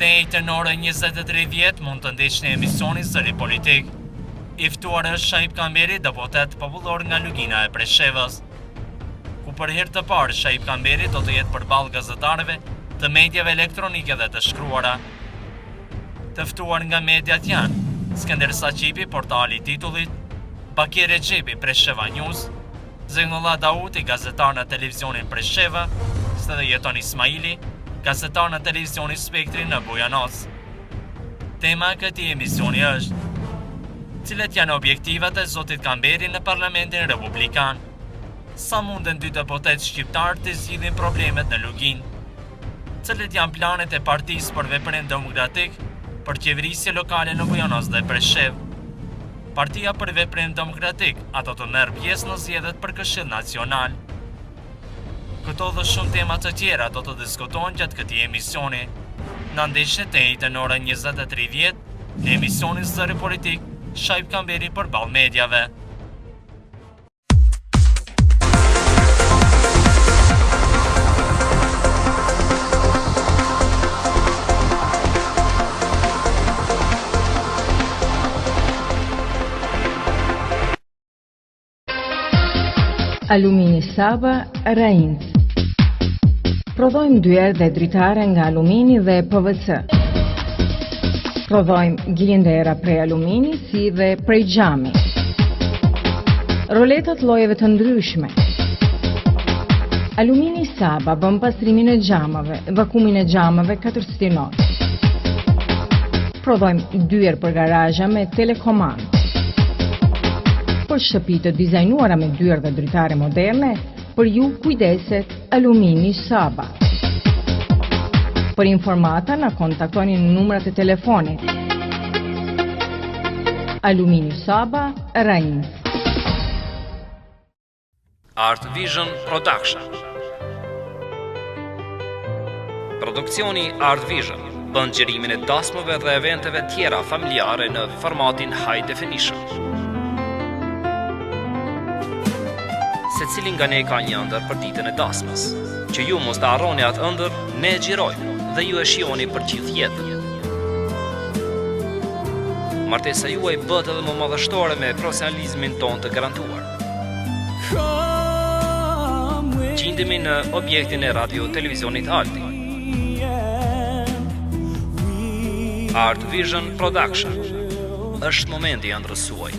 Të njëjtën orë 23:30 mund të ndiqni emisionin Zëri Politik. I ftuar është Shaib Kamberi, deputet popullor nga Lugina e Preshevës, ku për herë të parë Shaib Kamberi do të jetë përballë gazetarëve të mediave elektronike dhe të shkruara. Të ftuar nga mediat janë Skender Saqipi, portali i Titullit, Bakir Rexhepi, Presheva News, Zeynullah Dauti, gazetar në televizionin Presheva, dhe Jeton Ismaili, gazetar në televizionin Spektri në Bujanoz. Tema e këtij emisioni është: cilat janë objektivat e zotit Kamberi në Parlamentin Republikan? Sa munden dy deputet shqiptar të zgjidhin problemet në Lugin? Cilat janë planet e partisë për veprim demokratik për qeverisje lokale në Bujanoz dhe Preshev? Partia për Veprim Demokratik ato të merr pjesë në zgjedhjet për Këshill Nacional. Këto dhe shumë tema të tjera do të diskutohen gjatë këtij emisioni. Na ndiqni të njëjtën orën 20:30 në emisionin Zëri Politik, Shaib Kamberi përballë mediave. Alumini Saba, Rainc. Prodhojmë dyer dhe dritare nga alumini dhe PVC. Prodhojmë gjilindera prej alumini si dhe prej xhami. Roletat llojeve të ndryshme. Alumini Saba bën pastrimin e xhamave, vakumin e xhamave 4 stinor. Prodhojmë dyer për garazha me telekomandë. Për shtëpi të dizajnuara me dyer dhe dritare moderne, për ju kujdeset Alumini Saba. Për informata na kontaktoni në numrat e telefonit. Alumini Saba, Rainc. Art Vision Production. Produksioni Art Vision bën gjerimin e dasmave dhe eventeve tjera familjare në formatin High Definition. Secili nga ne ka një ëndër për ditën e dasmës, që ju mos të harroni atë ëndër, ne e xhirojmë dhe ju e shihoni për gjithë jetën. Martesa juaj bëhet edhe më madhështore me profesionalizmin ton të garantuar. Gjindemi në objektin e radio televizionit Alti. Art Vision Production. Është momenti i ëndrrës suaj.